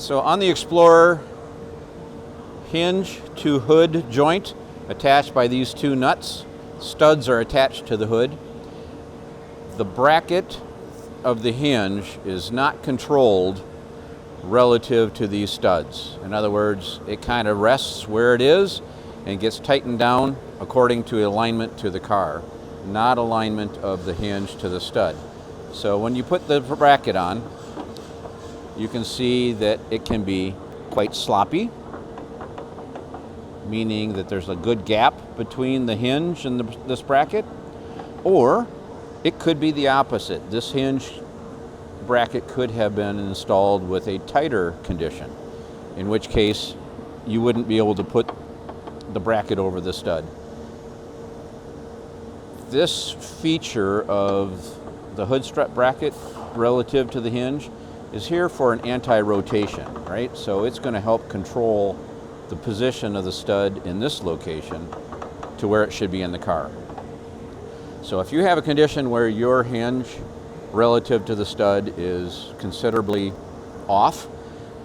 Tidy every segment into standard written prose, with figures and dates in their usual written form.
So on the Explorer hinge to hood joint attached by these two nuts, studs are attached to the hood. The bracket of the hinge is not controlled relative to these studs. In other words, it kind of rests where it is and gets tightened down according to alignment to the car, not alignment of the hinge to the stud. So when you put the bracket on, you can see that it can be quite sloppy, meaning that there's a good gap between the hinge and this bracket, or it could be the opposite. This hinge bracket could have been installed with a tighter condition, in which case you wouldn't be able to put the bracket over the stud. This feature of the hood strut bracket relative to the hinge is here for an anti-rotation, right? So it's going to help control the position of the stud in this location to where it should be in the car. So if you have a condition where your hinge relative to the stud is considerably off,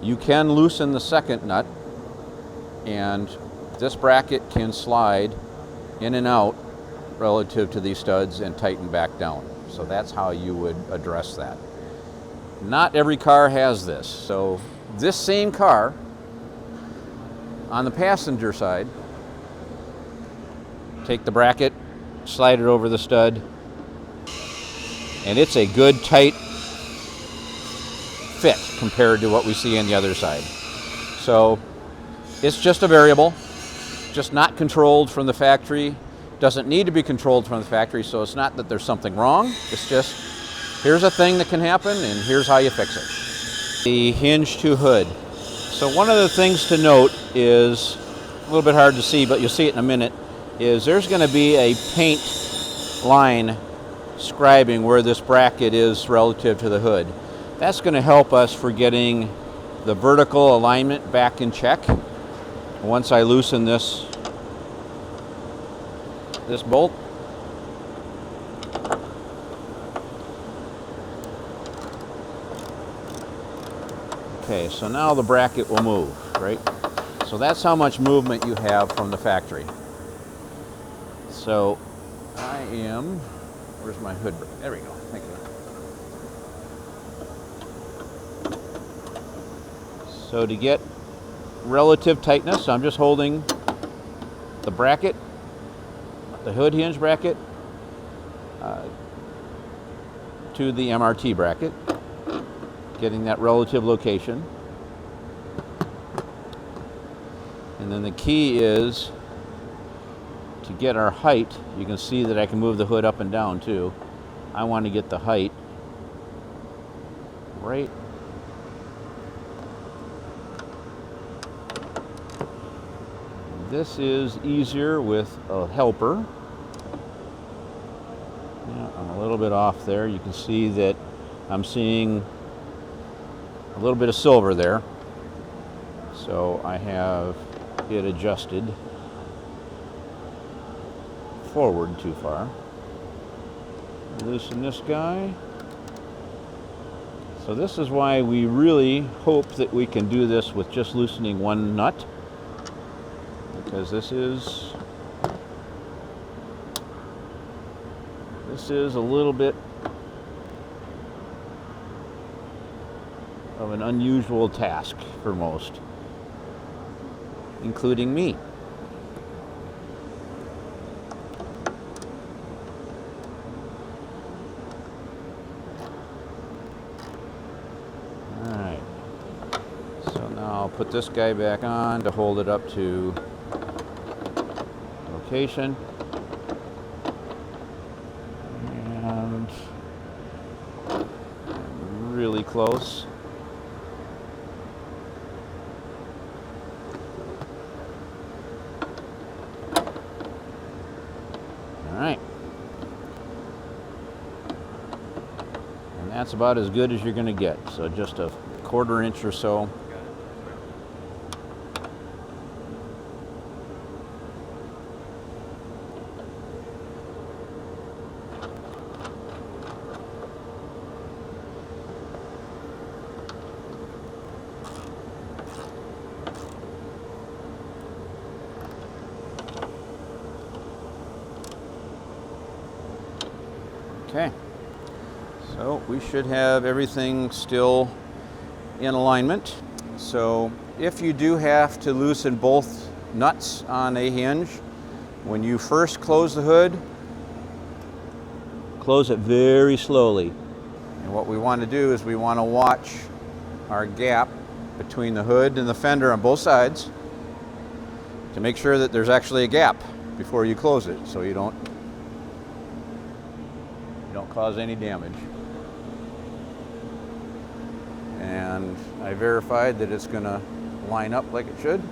you can loosen the second nut and this bracket can slide in and out relative to these studs and tighten back down. So that's how you would address that. Not every car has this. So this same car, on the passenger side, take the bracket, slide it over the stud, and it's a good tight fit compared to what we see on the other side. So it's just a variable, just not controlled from the factory. Doesn't need to be controlled from the factory, so it's not that there's something wrong. It's just, here's a thing that can happen, and here's how you fix it. The hinge to hood. So one of the things to note is, a little bit hard to see, but you'll see it in a minute, is there's going to be a paint line scribing where this bracket is relative to the hood. That's going to help us for getting the vertical alignment back in check. Once I loosen this bolt, okay, so now the bracket will move, right? So that's how much movement you have from the factory. So I am, where's my hood? There we go, thank you. So to get relative tightness, I'm just holding the bracket, the hood hinge bracket, to the MRT bracket, getting that relative location. And then the key is to get our height. You can see that I can move the hood up and down too. I want to get the height right this is easier with a helper. Yeah, I'm a little bit off there. You can see that I'm seeing a little bit of silver there. So I have it adjusted forward too far. Loosen this guy. So this is why we really hope that we can do this with just loosening one nut, because this is a little bit of an unusual task for most, including me. All right, so now I'll put this guy back on to hold it up to location. And really close. All right. And that's about as good as you're going to get. So just a 1/4 inch or so. Okay, so we should have everything still in alignment. So if you do have to loosen both nuts on a hinge, when you first close the hood, close it very slowly. And what we want to do is we want to watch our gap between the hood and the fender on both sides to make sure that there's actually a gap before you close it, so you don't cause any damage. And I verified that it's going to line up like it should.